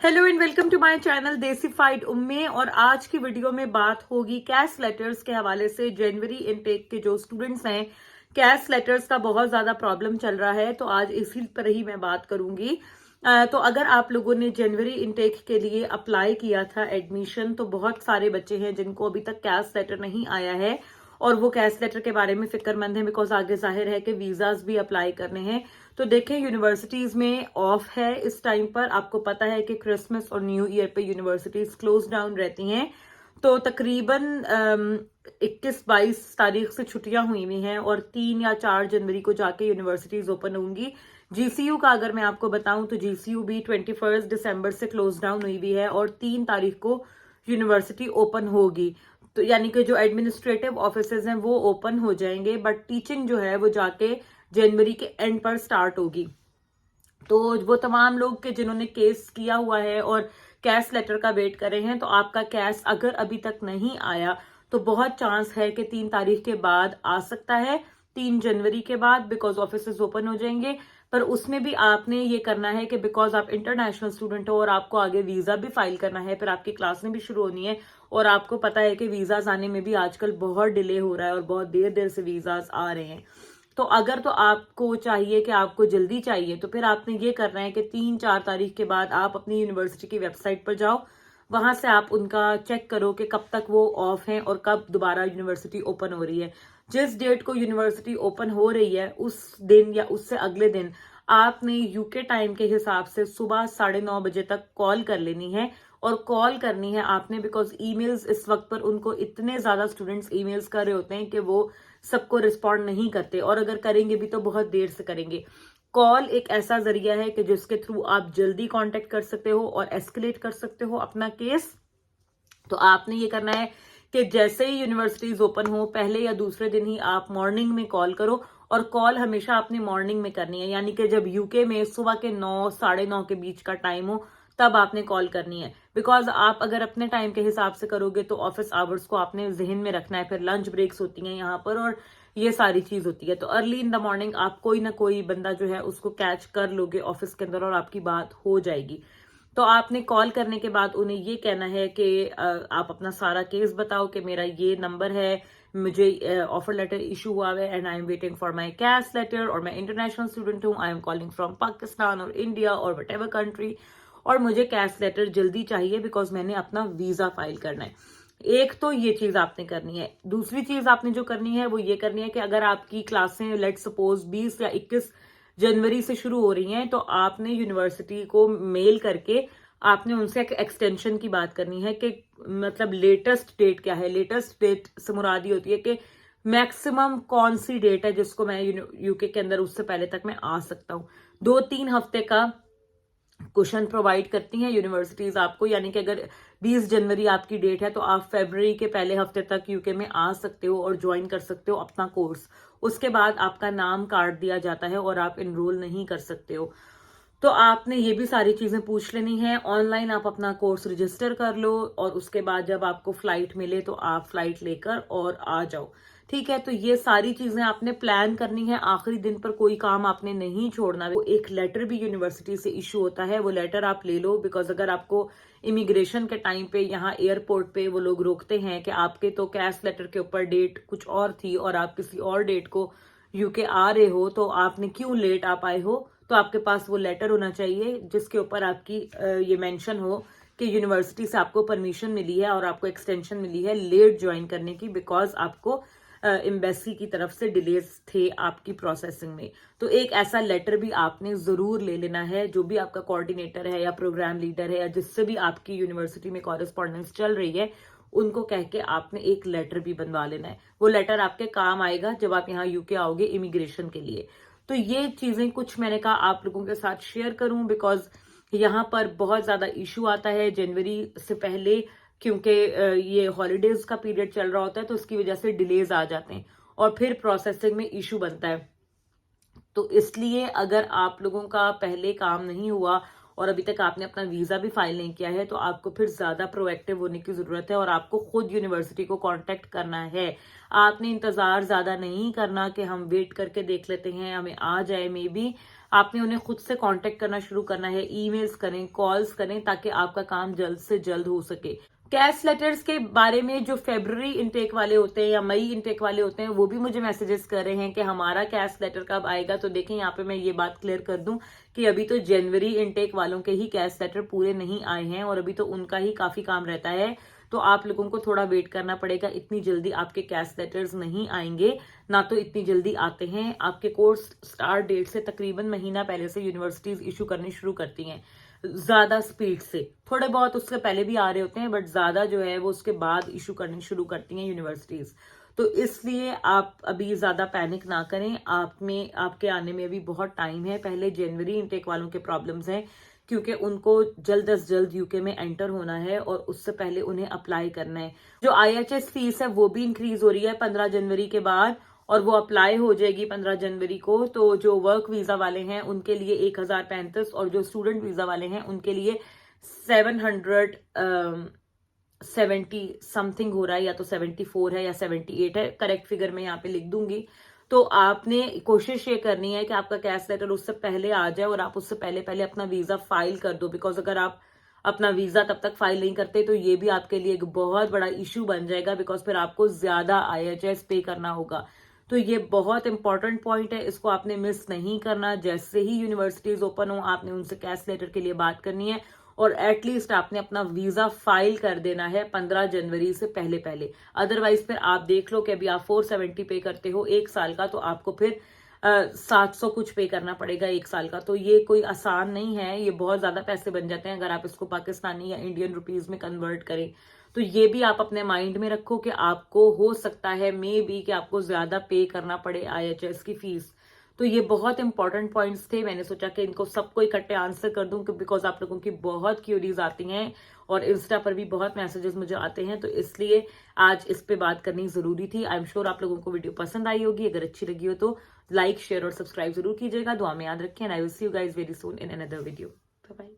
Hello and welcome to my channel Desified Umme. और आज की वीडियो में बात होगी कैश लेटर्स के हवाले से। जनवरी इनटेक के जो स्टूडेंट्स हैं, कैश लेटर्स का बहुत ज्यादा प्रॉब्लम चल रहा है, तो आज इसी पर ही मैं बात करूंगी। तो अगर आप लोगों ने जनवरी इनटेक के लिए अप्लाई किया था एडमिशन, तो बहुत सारे बच्चे हैं जिनको अभी तक कैश लेटर नहीं आया है और वो कैश लेटर के बारे में फिक्रमंद है, बिकॉज आगे जाहिर है कि वीजाज भी अप्लाई करने हैं। तो देखें, यूनिवर्सिटीज में ऑफ है इस टाइम पर। आपको पता है कि क्रिसमस और न्यू ईयर पे यूनिवर्सिटीज क्लोज डाउन रहती हैं, तो तकरीबन 21-22 तारीख से छुट्टियां हुई हुई हैं और 3 या 4 जनवरी को जाके यूनिवर्सिटीज ओपन होंगी। जीसीयू का अगर मैं आपको बताऊं तो जीसीयू भी 21 दिसंबर से क्लोज डाउन हुई हुई है और 3 तारीख को यूनिवर्सिटी ओपन होगी। तो यानी कि जो एडमिनिस्ट्रेटिव ऑफिसेज हैं वो ओपन हो जाएंगे, बट टीचिंग जो है वो जाके जनवरी के एंड पर स्टार्ट होगी। तो वो तमाम लोग के जिन्होंने केस किया हुआ है और कैश लेटर का वेट कर रहे हैं, तो आपका कैश अगर अभी तक नहीं आया तो बहुत चांस है कि 3 तारीख के बाद आ सकता है, 3 जनवरी के बाद, बिकॉज ऑफिसेज ओपन हो जाएंगे। पर उसमें भी आपने ये करना है कि बिकॉज आप इंटरनेशनल स्टूडेंट हो और आपको आगे वीजा भी फाइल करना है, फिर आपकी क्लासें भी शुरू होनी है और आपको पता है कि वीजाज आने में भी आजकल बहुत डिले हो रहा है और बहुत देर देर से वीजाज आ रहे हैं। तो अगर तो आपको चाहिए कि आपको जल्दी चाहिए, तो फिर आपने ये करना है कि 3-4 तारीख के बाद आप अपनी यूनिवर्सिटी की वेबसाइट पर जाओ, वहां से आप उनका चेक करो कि कब तक वो ऑफ है और कब दोबारा यूनिवर्सिटी ओपन हो रही है। जिस डेट को यूनिवर्सिटी ओपन हो रही है उस दिन या उससे अगले दिन आपने यूके टाइम के हिसाब से सुबह 9:30 बजे तक कॉल कर लेनी है। और कॉल करनी है आपने बिकॉज ईमेल्स इस वक्त पर उनको इतने ज्यादा स्टूडेंट्स ईमेल्स कर रहे होते हैं कि वो सबको रिस्पॉन्ड नहीं करते, और अगर करेंगे भी तो बहुत देर से करेंगे। कॉल एक ऐसा जरिया है कि जिसके थ्रू आप जल्दी कांटेक्ट कर सकते हो और एस्केलेट कर सकते हो अपना केस। तो आपने ये करना है कि जैसे ही यूनिवर्सिटीज ओपन हो, पहले या दूसरे दिन ही आप मॉर्निंग में कॉल करो। और कॉल हमेशा आपने मॉर्निंग में करनी है, यानी कि जब यूके में सुबह के 9 9:30 के बीच का टाइम हो, तब आपने कॉल करनी है। बिकॉज आप अगर अपने टाइम के हिसाब से करोगे तो ऑफिस आवर्स को आपने जहन में रखना है, फिर लंच ब्रेक्स होती हैं यहाँ पर और ये सारी चीज होती है। तो अर्ली इन द मॉर्निंग आप कोई ना कोई बंदा जो है उसको कैच कर लोगे ऑफिस के अंदर और आपकी बात हो जाएगी। तो आपने कॉल करने के बाद उन्हें ये कहना है कि आप अपना सारा केस बताओ कि मेरा ये नंबर है, मुझे ऑफर लेटर इशू हुआ है and I am waiting for my cash letter, और मैं इंटरनेशनल स्टूडेंट हूँ, I am calling from Pakistan और इंडिया और वट एवर कंट्री, और मुझे कैश लेटर जल्दी चाहिए बिकॉज मैंने अपना वीजा फाइल करना है। एक तो ये चीज आपने करनी है। दूसरी चीज आपने जो करनी है वो ये करनी है कि अगर आपकी क्लासें लेट सपोज 20 या 21 जनवरी से शुरू हो रही हैं, तो आपने यूनिवर्सिटी को मेल करके आपने उनसे एक एक्सटेंशन की बात करनी है कि मतलब लेटेस्ट डेट क्या है। लेटेस्ट डेट से मुरादी होती है कि मैक्सिमम कौन सी डेट है जिसको मैं यूके के अंदर उससे पहले तक मैं आ सकता हूँ। 2-3 हफ्ते का क्वेश्चन प्रोवाइड करती हैं यूनिवर्सिटीज आपको, यानी कि अगर 20 जनवरी आपकी डेट है तो आप फरवरी के पहले हफ्ते तक यूके में आ सकते हो और ज्वाइन कर सकते हो अपना कोर्स। उसके बाद आपका नाम काट दिया जाता है और आप इनरोल नहीं कर सकते हो। तो आपने ये भी सारी चीजें पूछ लेनी है। ऑनलाइन आप अपना कोर्स रजिस्टर कर लो और उसके बाद जब आपको फ्लाइट मिले तो आप फ्लाइट लेकर और आ जाओ। ठीक है, तो ये सारी चीजें आपने प्लान करनी है। आखिरी दिन पर कोई काम आपने नहीं छोड़ना। वो एक लेटर भी यूनिवर्सिटी से इशू होता है, वो लेटर आप ले लो, बिकॉज अगर आपको इमिग्रेशन के टाइम पे यहाँ एयरपोर्ट पे वो लोग रोकते हैं कि आपके तो कैश लेटर के ऊपर डेट कुछ और थी और आप किसी और डेट को यूके आ रहे हो, तो आपने क्यों लेट आ पाए हो, तो आपके पास वो लेटर होना चाहिए जिसके ऊपर आपकी ये मेंशन हो कि यूनिवर्सिटी से आपको परमिशन मिली है और आपको एक्सटेंशन मिली है लेट ज्वाइन करने की, बिकॉज आपको एम्बेसी की तरफ से डिलेज थे आपकी प्रोसेसिंग में। तो एक ऐसा लेटर भी आपने जरूर ले लेना है। जो भी आपका कोऑर्डिनेटर है या प्रोग्राम लीडर है या जिससे भी आपकी यूनिवर्सिटी में कॉरेस्पॉन्डेंस चल रही है, उनको कह के आपने एक लेटर भी बनवा लेना है। वो लेटर आपके काम आएगा जब आप यहाँ यूके आओगे इमिग्रेशन के लिए। तो ये चीजें कुछ मैंने कहा आप लोगों के साथ शेयर करूं, बिकॉज यहाँ पर बहुत ज्यादा इशू आता है जनवरी से पहले, क्योंकि ये हॉलीडेज का पीरियड चल रहा होता है, तो उसकी वजह से डिलेज आ जाते हैं और फिर प्रोसेसिंग में इशू बनता है। तो इसलिए अगर आप लोगों का पहले काम नहीं हुआ और अभी तक आपने अपना वीजा भी फाइल नहीं किया है, तो आपको फिर ज्यादा प्रोएक्टिव होने की जरूरत है और आपको खुद यूनिवर्सिटी को कांटेक्ट करना है। आपने इंतजार ज्यादा नहीं करना कि हम वेट करके देख लेते हैं हमें आ जाए, मे बी आपने उन्हें खुद से कांटेक्ट करना शुरू करना है, ईमेल्स करें, कॉल्स करें, ताकि आपका काम जल्द से जल्द हो सके। कैश लेटर्स के बारे में जो फेब्रुअरी इनटेक वाले होते हैं या मई इनटेक वाले होते हैं, वो भी मुझे मैसेजेस कर रहे हैं कि हमारा कैश लेटर कब आएगा। तो देखें, यहाँ पे मैं ये बात क्लियर कर दूं कि अभी तो जनवरी इनटेक वालों के ही कैश लेटर पूरे नहीं आए हैं और अभी तो उनका ही काफी काम रहता है। तो आप लोगों को थोड़ा वेट करना पड़ेगा। इतनी जल्दी आपके कैश लेटर्स नहीं आएंगे, ना तो इतनी जल्दी आते हैं। आपके कोर्स स्टार्ट डेट से तकरीबन महीना पहले से यूनिवर्सिटीज इशू करनी शुरू करती हैं, ज्यादा स्पीड से। थोड़े बहुत उससे पहले भी आ रहे होते हैं, बट ज्यादा जो है वो उसके बाद इशू करनी शुरू करती हैं यूनिवर्सिटीज। तो इसलिए आप अभी ज्यादा पैनिक ना करें। आपके आने में अभी बहुत टाइम है। पहले जनवरी इनटेक वालों के प्रॉब्लम्स हैं, क्योंकि उनको जल्द से जल्द यूके में एंटर होना है और उससे पहले उन्हें अप्लाई करना है। जो IHS फीस है वो भी इंक्रीज हो रही है 15 जनवरी के बाद, और वो अप्लाई हो जाएगी 15 जनवरी को। तो जो वर्क वीजा वाले हैं उनके लिए 1035 और जो स्टूडेंट वीजा वाले हैं उनके लिए 770 समथिंग हो रहा है, या तो 74 है या 78 है। करेक्ट फिगर मैं यहाँ पे लिख दूंगी। तो आपने कोशिश ये करनी है कि आपका कैश लेटर उससे पहले आ जाए और आप उससे पहले पहले अपना वीजा फाइल कर दो। बिकॉज अगर आप अपना वीजा तब तक फाइल नहीं करते तो ये भी आपके लिए एक बहुत बड़ा इश्यू बन जाएगा, बिकॉज फिर आपको ज्यादा IHS पे करना होगा। तो ये बहुत इंपॉर्टेंट पॉइंट है, इसको आपने मिस नहीं करना। जैसे ही यूनिवर्सिटीज ओपन हो आपने उनसे कैश लेटर के लिए बात करनी है और एटलीस्ट आपने अपना वीजा फाइल कर देना है 15 जनवरी से पहले पहले। अदरवाइज फिर आप देख लो कि अभी आप 470 पे करते हो 1 साल का, तो आपको फिर 700 कुछ पे करना पड़ेगा 1 साल का। तो ये कोई आसान नहीं है, ये बहुत ज्यादा पैसे बन जाते हैं अगर आप इसको पाकिस्तानी या इंडियन रुपीज में कन्वर्ट करें। तो ये भी आप अपने माइंड में रखो कि आपको हो सकता है मे बी कि आपको ज्यादा पे करना पड़े IHS की फीस। तो ये बहुत इंपॉर्टेंट पॉइंट्स थे। मैंने सोचा कि इनको सबको इकट्ठे आंसर कर दूं, बिकॉज आप लोगों की बहुत क्यूरीज आती हैं और इंस्टा पर भी बहुत मैसेजेस मुझे आते हैं, तो इसलिए आज इस पे बात करनी जरूरी थी। आई एम श्योर आप लोगों को वीडियो पसंद आई होगी। अगर अच्छी लगी हो तो लाइक, शेयर और सब्सक्राइब जरूर कीजिएगा। दुआ में याद रखें। I will see you guys very soon in another video. Bye bye.